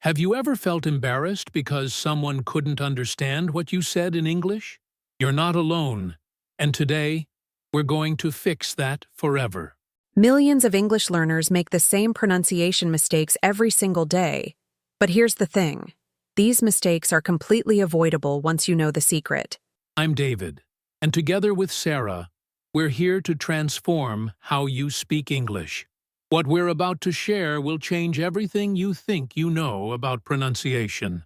Have you ever felt embarrassed because someone couldn't understand what you said in English? You're not alone, and today, we're going to fix that forever. Millions of English learners make the same pronunciation mistakes every single day. But here's the thing. These mistakes are completely avoidable once you know the secret. I'm David, and together with Sarah, we're here to transform how you speak English. What we're about to share will change everything you think you know about pronunciation.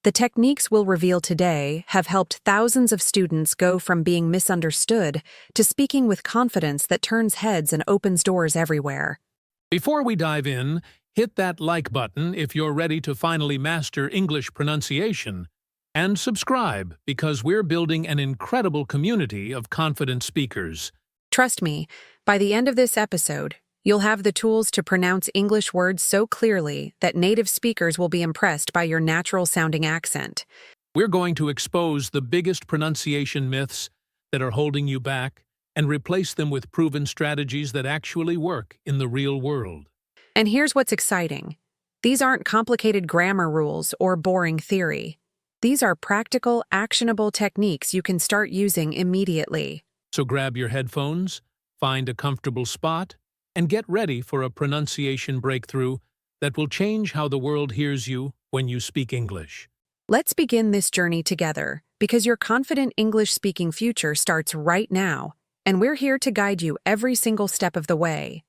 The techniques we'll reveal today have helped thousands of students go from being misunderstood to speaking with confidence that turns heads and opens doors everywhere. Before we dive in, hit that like button if you're ready to finally master English pronunciation, and subscribe because we're building an incredible community of confident speakers. Trust me, by the end of this episode, you'll have the tools to pronounce English words so clearly that native speakers will be impressed by your natural-sounding accent. We're going to expose the biggest pronunciation myths that are holding you back and replace them with proven strategies that actually work in the real world. And here's what's exciting. These aren't complicated grammar rules or boring theory. These are practical, actionable techniques you can start using immediately. So grab your headphones, find a comfortable spot, and get ready for a pronunciation breakthrough that will change how the world hears you when you speak English. Let's begin this journey together, because your confident English-speaking future starts right now, and we're here to guide you every single step of the way.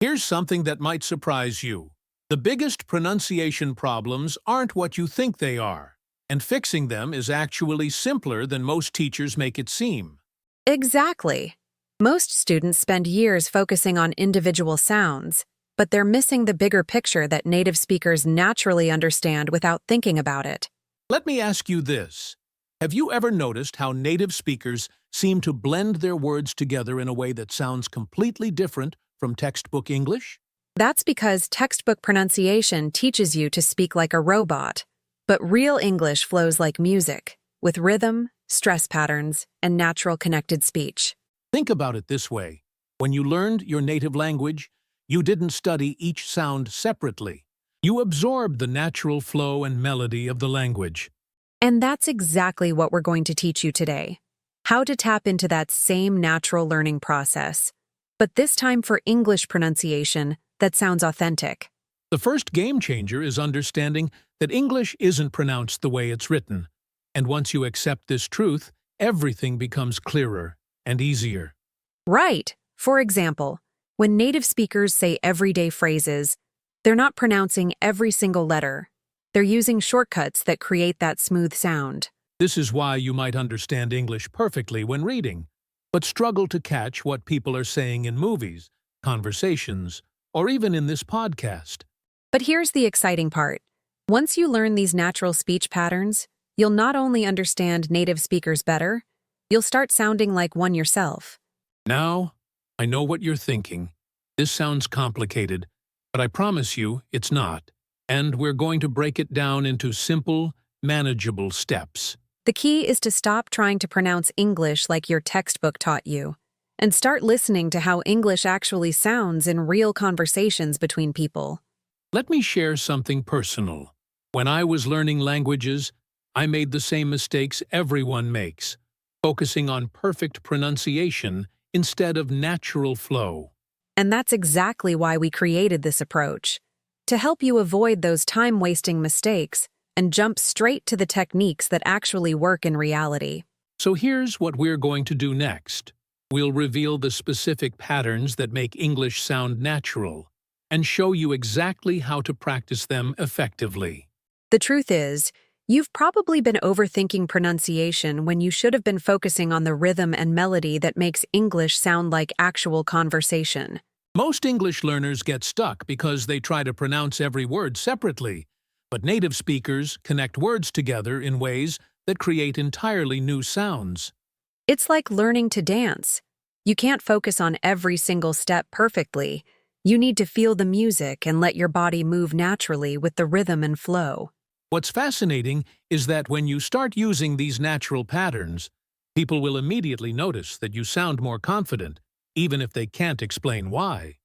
Here's something that might surprise you. The biggest pronunciation problems aren't what you think they are, and fixing them is actually simpler than most teachers make it seem. Exactly. Most students spend years focusing on individual sounds, but they're missing the bigger picture that native speakers naturally understand without thinking about it. Let me ask you this. Have you ever noticed how native speakers seem to blend their words together in a way that sounds completely different from textbook English? That's because textbook pronunciation teaches you to speak like a robot, but real English flows like music, with rhythm, stress patterns, and natural connected speech. Think about it this way. When you learned your native language, you didn't study each sound separately. You absorbed the natural flow and melody of the language. And that's exactly what we're going to teach you today. How to tap into that same natural learning process, but this time for English pronunciation that sounds authentic. The first game changer is understanding that English isn't pronounced the way it's written. And once you accept this truth, everything becomes clearer and easier. Right. For example, when native speakers say everyday phrases, they're not pronouncing every single letter. They're using shortcuts that create that smooth sound. This is why you might understand English perfectly when reading, but struggle to catch what people are saying in movies, conversations, or even in this podcast. But here's the exciting part. Once you learn these natural speech patterns, you'll not only understand native speakers better, you'll start sounding like one yourself. Now, I know what you're thinking. This sounds complicated, but I promise you it's not. And we're going to break it down into simple, manageable steps. The key is to stop trying to pronounce English like your textbook taught you, and start listening to how English actually sounds in real conversations between people. Let me share something personal. When I was learning languages, I made the same mistakes everyone makes, focusing on perfect pronunciation instead of natural flow. And that's exactly why we created this approach, to help you avoid those time-wasting mistakes and jump straight to the techniques that actually work in reality. So here's what we're going to do next. We'll reveal the specific patterns that make English sound natural and show you exactly how to practice them effectively. The truth is, you've probably been overthinking pronunciation when you should have been focusing on the rhythm and melody that makes English sound like actual conversation. Most English learners get stuck because they try to pronounce every word separately, but native speakers connect words together in ways that create entirely new sounds. It's like learning to dance. You can't focus on every single step perfectly. You need to feel the music and let your body move naturally with the rhythm and flow. What's fascinating is that when you start using these natural patterns, people will immediately notice that you sound more confident, even if they can't explain why.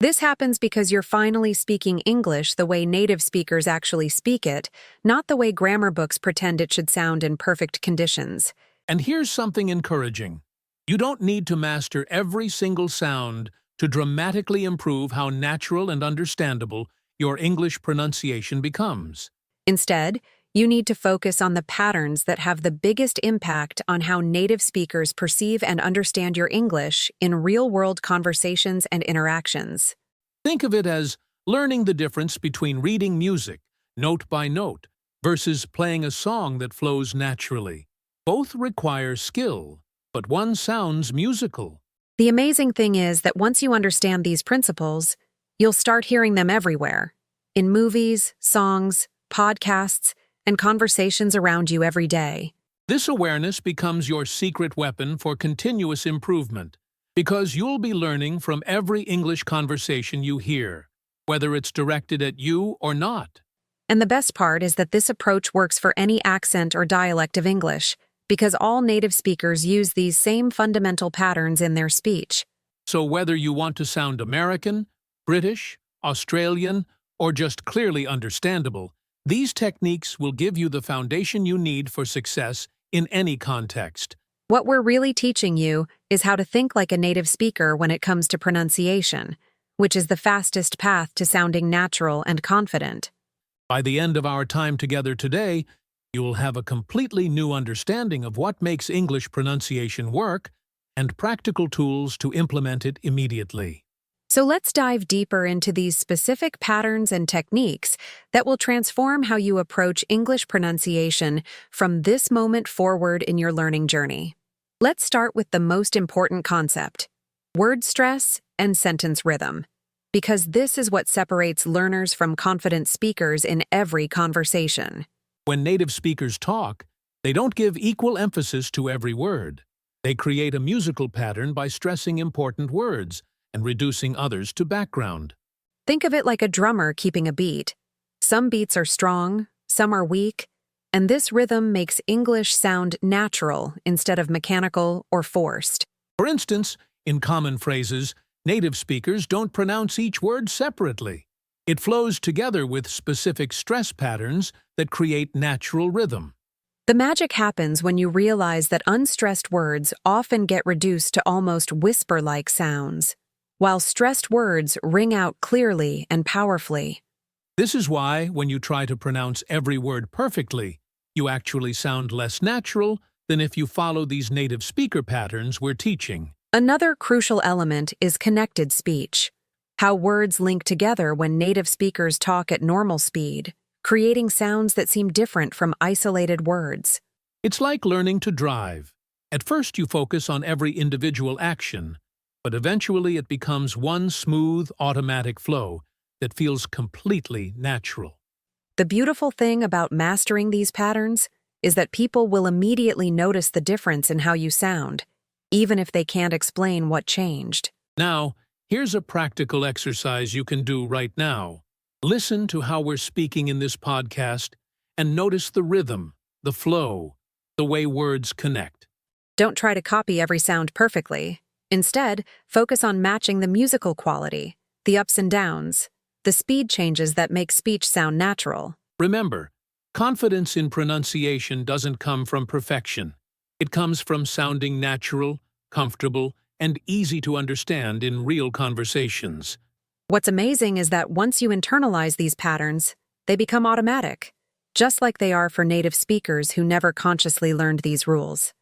This happens because you're finally speaking English the way native speakers actually speak it, not the way grammar books pretend it should sound in perfect conditions. And here's something encouraging. You don't need to master every single sound to dramatically improve how natural and understandable your English pronunciation becomes. Instead, you need to focus on the patterns that have the biggest impact on how native speakers perceive and understand your English in real-world conversations and interactions. Think of it as learning the difference between reading music, note by note, versus playing a song that flows naturally. Both require skill, but one sounds musical. The amazing thing is that once you understand these principles, you'll start hearing them everywhere, in movies, songs, podcasts, and conversations around you every day. This awareness becomes your secret weapon for continuous improvement, because you'll be learning from every English conversation you hear, whether it's directed at you or not. And the best part is that this approach works for any accent or dialect of English, because all native speakers use these same fundamental patterns in their speech. So whether you want to sound American, British, Australian, or just clearly understandable, these techniques will give you the foundation you need for success in any context. What we're really teaching you is how to think like a native speaker when it comes to pronunciation, which is the fastest path to sounding natural and confident. By the end of our time together today, you will have a completely new understanding of what makes English pronunciation work and practical tools to implement it immediately. So let's dive deeper into these specific patterns and techniques that will transform how you approach English pronunciation from this moment forward in your learning journey. Let's start with the most important concept: word stress and sentence rhythm, because this is what separates learners from confident speakers in every conversation. When native speakers talk, they don't give equal emphasis to every word. They create a musical pattern by stressing important words and reducing others to background. Think of it like a drummer keeping a beat. Some beats are strong, some are weak, and this rhythm makes English sound natural instead of mechanical or forced. For instance, in common phrases, native speakers don't pronounce each word separately. It flows together with specific stress patterns that create natural rhythm. The magic happens when you realize that unstressed words often get reduced to almost whisper-like sounds, while stressed words ring out clearly and powerfully. This is why, when you try to pronounce every word perfectly, you actually sound less natural than if you follow these native speaker patterns we're teaching. Another crucial element is connected speech, how words link together when native speakers talk at normal speed, creating sounds that seem different from isolated words. It's like learning to drive. At first you focus on every individual action, but eventually it becomes one smooth, automatic flow that feels completely natural. The beautiful thing about mastering these patterns is that people will immediately notice the difference in how you sound, even if they can't explain what changed. Now, here's a practical exercise you can do right now. Listen to how we're speaking in this podcast and notice the rhythm, the flow, the way words connect. Don't try to copy every sound perfectly. Instead, focus on matching the musical quality, the ups and downs, the speed changes that make speech sound natural. Remember, confidence in pronunciation doesn't come from perfection. It comes from sounding natural, comfortable, and easy to understand in real conversations. What's amazing is that once you internalize these patterns, they become automatic, just like they are for native speakers who never consciously learned these rules.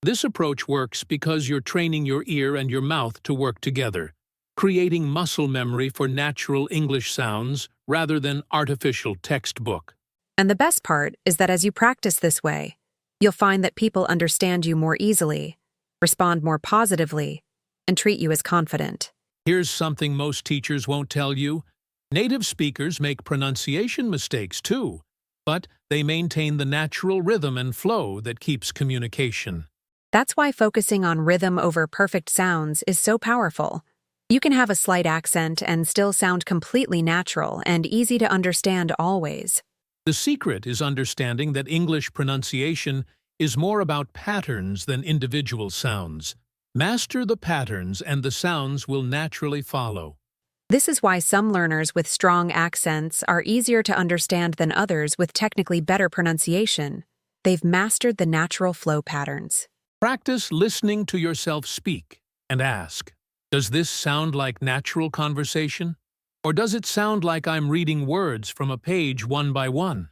This approach works because you're training your ear and your mouth to work together, creating muscle memory for natural English sounds rather than artificial textbook. And the best part is that as you practice this way, you'll find that people understand you more easily, respond more positively, and treat you as confident. Here's something most teachers won't tell you. Native speakers make pronunciation mistakes too, but they maintain the natural rhythm and flow that keeps communication. That's why focusing on rhythm over perfect sounds is so powerful. You can have a slight accent and still sound completely natural and easy to understand always. The secret is understanding that English pronunciation is more about patterns than individual sounds. Master the patterns and the sounds will naturally follow. This is why some learners with strong accents are easier to understand than others with technically better pronunciation. They've mastered the natural flow patterns. Practice listening to yourself speak and ask, does this sound like natural conversation? Or does it sound like I'm reading words from a page one by one?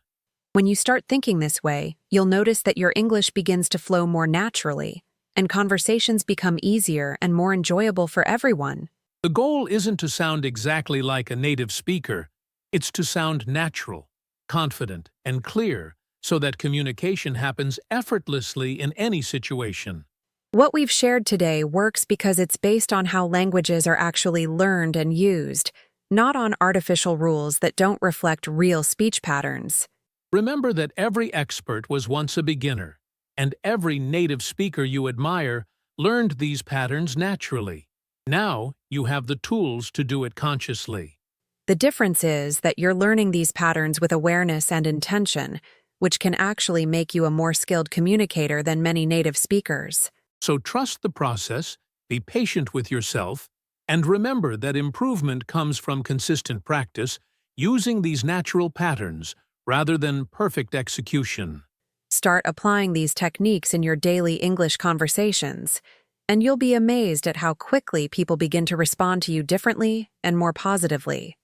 When you start thinking this way, you'll notice that your English begins to flow more naturally, and conversations become easier and more enjoyable for everyone. The goal isn't to sound exactly like a native speaker. It's to sound natural, confident, and clear so that communication happens effortlessly in any situation. What we've shared today works because it's based on how languages are actually learned and used, not on artificial rules that don't reflect real speech patterns. Remember that every expert was once a beginner, and every native speaker you admire learned these patterns naturally. Now you have the tools to do it consciously. The difference is that you're learning these patterns with awareness and intention, which can actually make you a more skilled communicator than many native speakers. So trust the process, be patient with yourself, and remember that improvement comes from consistent practice using these natural patterns rather than perfect execution. Start applying these techniques in your daily English conversations, and you'll be amazed at how quickly people begin to respond to you differently and more positively.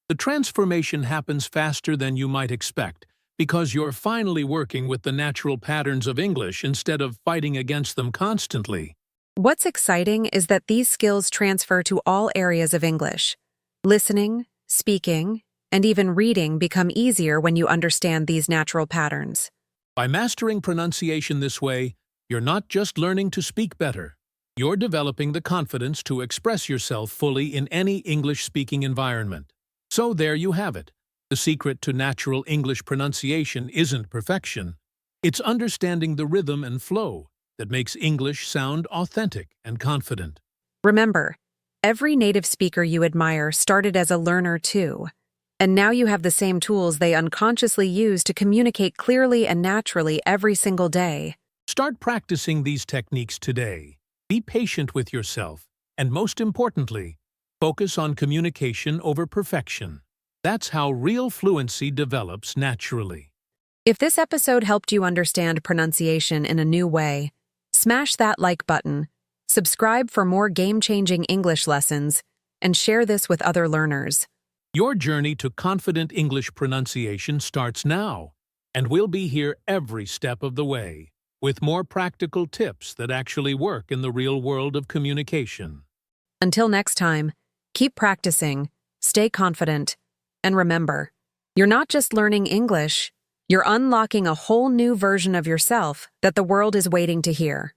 The transformation happens faster than you might expect because you're finally working with the natural patterns of English instead of fighting against them constantly. What's exciting is that these skills transfer to all areas of English. Listening, speaking, and even reading become easier when you understand these natural patterns. By mastering pronunciation this way, you're not just learning to speak better. You're developing the confidence to express yourself fully in any English-speaking environment. So there you have it. The secret to natural English pronunciation isn't perfection. It's understanding the rhythm and flow that makes English sound authentic and confident. Remember, every native speaker you admire started as a learner too, and now you have the same tools they unconsciously use to communicate clearly and naturally every single day. Start practicing these techniques today. Be patient with yourself, and most importantly, focus on communication over perfection. That's how real fluency develops naturally. If this episode helped you understand pronunciation in a new way, smash that like button, subscribe for more game-changing English lessons, and share this with other learners. Your journey to confident English pronunciation starts now, and we'll be here every step of the way, with more practical tips that actually work in the real world of communication. Until next time, keep practicing, stay confident, and remember, you're not just learning English, you're unlocking a whole new version of yourself that the world is waiting to hear.